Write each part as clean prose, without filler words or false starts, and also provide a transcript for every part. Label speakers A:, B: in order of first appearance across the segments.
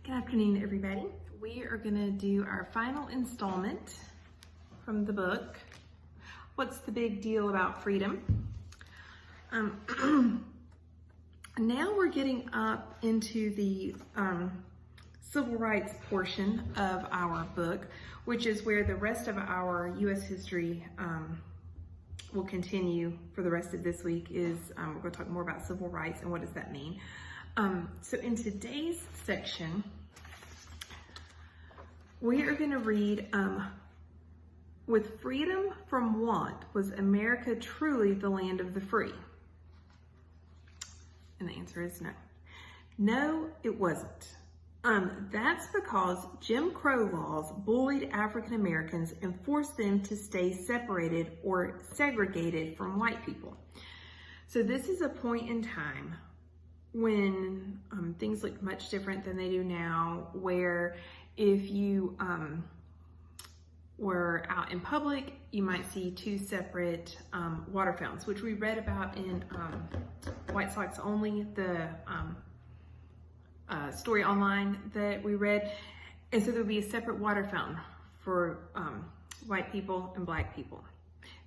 A: Good afternoon, everybody. We are going to do our final installment from the book, What's the Big Deal About Freedom? Now we're getting up into the civil rights portion of our book, which is where the rest of our U.S. history will continue for the rest of this week. We're going to talk more about civil rights and what does that mean. So in today's section, we are going to read, with freedom from want, was America truly the land of the free? And the answer is no. No, it wasn't. That's because Jim Crow laws bullied African Americans and forced them to stay separated or segregated from white people. So this is a point in time when things look much different than they do now, where if you were out in public, you might see two separate water fountains, which we read about in White Sox Only, the story online that we read. And so there would be a separate water fountain for white people and black people.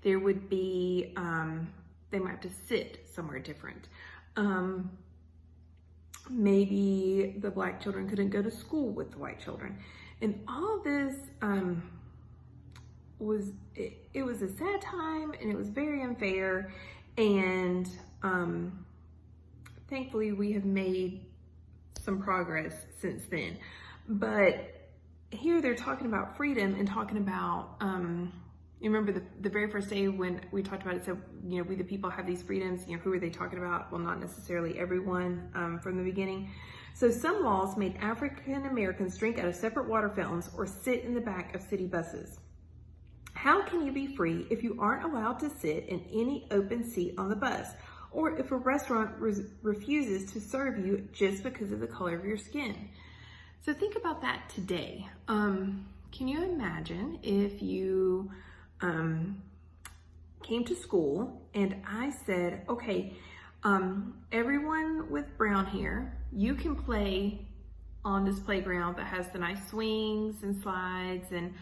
A: There would be, they might have to sit somewhere different. Maybe the black children couldn't go to school with the white children. And all this was a sad time, and it was very unfair. And thankfully we have made some progress since then. But here they're talking about freedom and talking about, you remember the very first day when we talked about it, so, you know, we the people have these freedoms, you know, who are they talking about? Well, not necessarily everyone from the beginning. So some laws made African Americans drink out of separate water fountains or sit in the back of city buses. How can you be free if you aren't allowed to sit in any open seat on the bus, or if a restaurant refuses to serve you just because of the color of your skin? So think about that today. Can you imagine if you came to school and I said, okay, everyone with brown hair, you can play on this playground that has the nice swings and slides and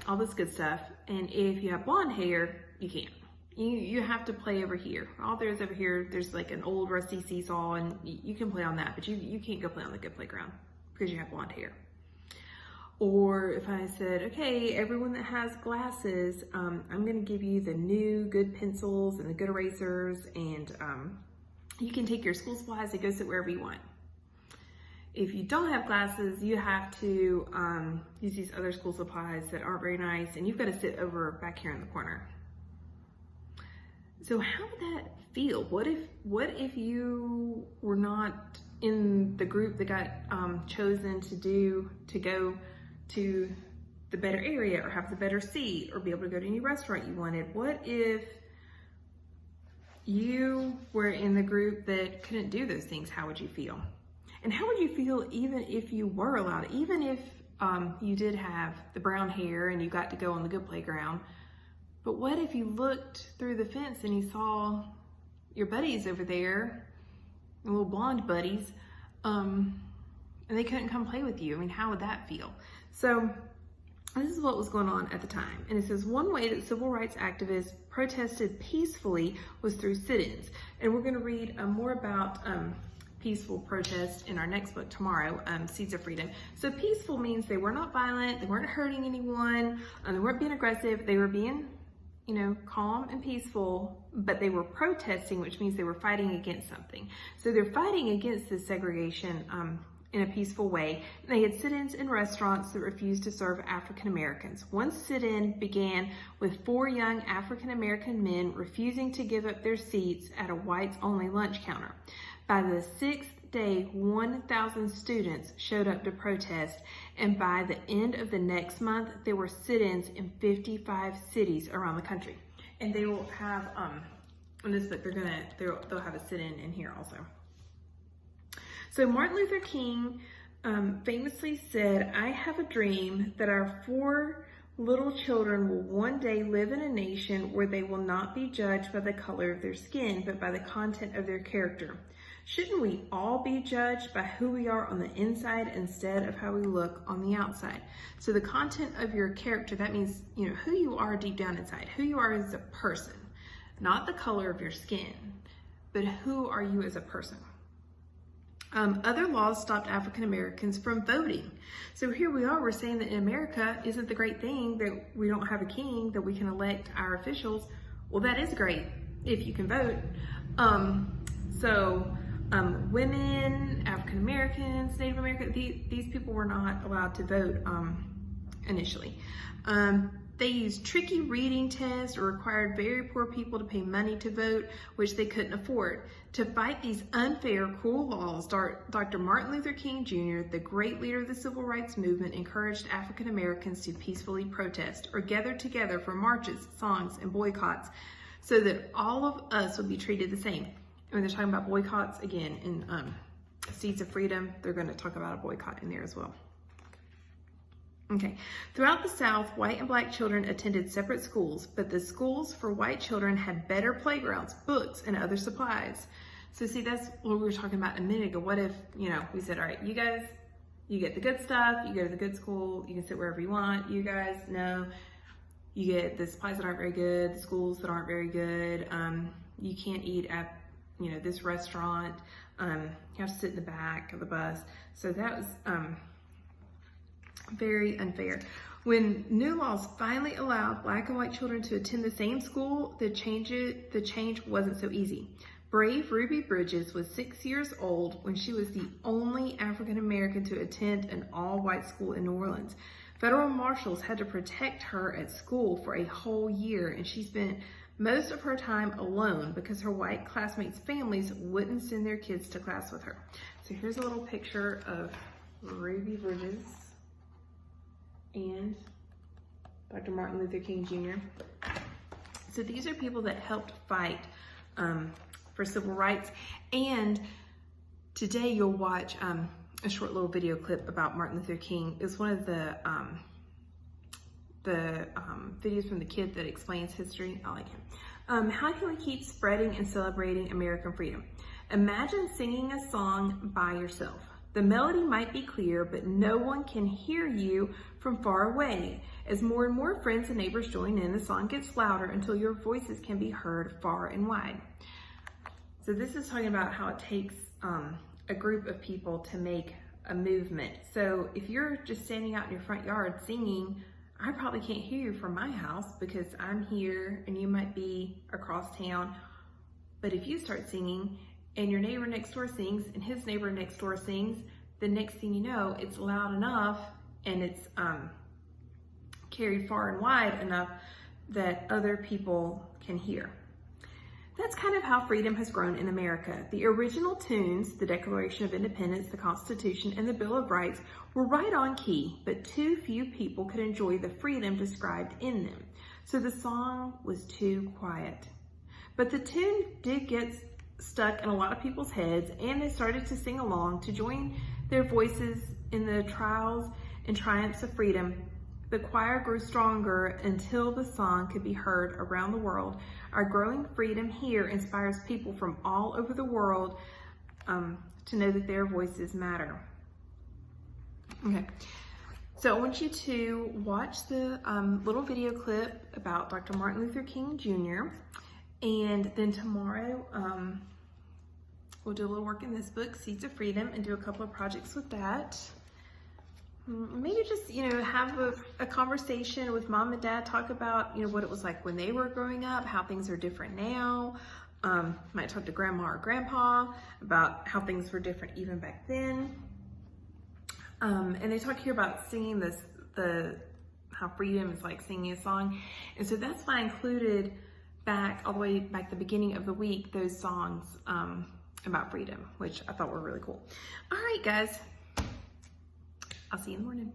A: all this good stuff. And if you have blonde hair, you can't. You have to play over here. All there's over here, there's like an old rusty seesaw, and you can play on that, but you can't go play on the good playground because you have blonde hair. Or if I said, okay, everyone that has glasses, I'm gonna give you the new good pencils and the good erasers, and you can take your school supplies and go sit wherever you want. If you don't have glasses, you have to use these other school supplies that aren't very nice, and you've got to sit over back here in the corner. So how would that feel? What if you were not in the group that got chosen to go to the better area or have the better seat or be able to go to any restaurant you wanted? What if you were in the group that couldn't do those things? How would you feel? And how would you feel even if you were allowed, even if you did have the brown hair and you got to go on the good playground? But what if you looked through the fence and you saw your buddies over there, little blonde buddies, and they couldn't come play with you? I mean, how would that feel? So this is what was going on at the time. And it says, one way that civil rights activists protested peacefully was through sit-ins. And we're going to read more about peaceful protest in our next book tomorrow, Seeds of Freedom. So peaceful means they were not violent, they weren't hurting anyone, they weren't being aggressive, they were being, you know, calm and peaceful, but they were protesting, which means they were fighting against something. So they're fighting against this segregation in a peaceful way. They had sit-ins in restaurants that refused to serve African Americans. One sit-in began with 4 young African American men refusing to give up their seats at a whites-only lunch counter. By the 6th day, 1,000 students showed up to protest, and by the end of the next month, there were sit-ins in 55 cities around the country. And they will have, in this book, they'll have a sit-in in here also. So Martin Luther King famously said, "I have a dream that our 4 little children will one day live in a nation where they will not be judged by the color of their skin, but by the content of their character. Shouldn't we all be judged by who we are on the inside instead of how we look on the outside? So the content of your character, that means, who you are deep down inside, who you are as a person, not the color of your skin, but who are you as a person? Other laws stopped African Americans from voting. So here we are, we're saying that in America isn't the great thing that we don't have a king, that we can elect our officials. Well, that is great if you can vote. Women, African Americans, Native Americans, these people were not allowed to vote initially. They used tricky reading tests or required very poor people to pay money to vote, which they couldn't afford. To fight these unfair, cruel laws, Dr. Martin Luther King Jr., the great leader of the civil rights movement, encouraged African Americans to peacefully protest or gather together for marches, songs, and boycotts so that all of us would be treated the same. When they're talking about boycotts, again, in Seeds of Freedom, they're going to talk about a boycott in there as well. Okay, throughout the South, white and black children attended separate schools, but the schools for white children had better playgrounds, books, and other supplies. So see, that's what we were talking about a minute ago. What if, we said, all right, you guys, you get the good stuff, you go to the good school, you can sit wherever you want. You guys, no, you get the supplies that aren't very good, the schools that aren't very good. You can't eat at, this restaurant. You have to sit in the back of the bus. So that was, very unfair. When new laws finally allowed black and white children to attend the same school, the change wasn't so easy. Brave Ruby Bridges was 6 years old when she was the only African American to attend an all-white school in New Orleans. Federal marshals had to protect her at school for a whole year, and she spent most of her time alone because her white classmates' families wouldn't send their kids to class with her. So here's a little picture of Ruby Bridges and Dr. Martin Luther King Jr. So these are people that helped fight for civil rights. And today you'll watch a short little video clip about Martin Luther King. It's one of the videos from the kid that explains history. I like him. How can we keep spreading and celebrating American freedom? Imagine singing a song by yourself. The melody might be clear, but no one can hear you from far away. As more and more friends and neighbors join in, the song gets louder until your voices can be heard far and wide. So this is talking about how it takes a group of people to make a movement. So if you're just standing out in your front yard singing, I probably can't hear you from my house because I'm here and you might be across town. But if you start singing, and your neighbor next door sings, and his neighbor next door sings, the next thing you know, it's loud enough and it's carried far and wide enough that other people can hear. That's kind of how freedom has grown in America. The original tunes, the Declaration of Independence, the Constitution, and the Bill of Rights were right on key, but too few people could enjoy the freedom described in them. So the song was too quiet. But the tune did get stuck in a lot of people's heads, and they started to sing along to join their voices in the trials and triumphs of freedom. The choir grew stronger until the song could be heard around the world. Our growing freedom here inspires people from all over the world to know that their voices matter. Okay, so I want you to watch the little video clip about Dr. Martin Luther King Jr. And then tomorrow, we'll do a little work in this book, Seeds of Freedom, and do a couple of projects with that. Maybe just, have a conversation with mom and dad, talk about, what it was like when they were growing up, how things are different now. Might talk to grandma or grandpa about how things were different even back then. And they talk here about singing how freedom is like singing a song. And so that's why I included all the way back the beginning of the week, those songs about freedom, which I thought were really cool. All right, guys, I'll see you in the morning.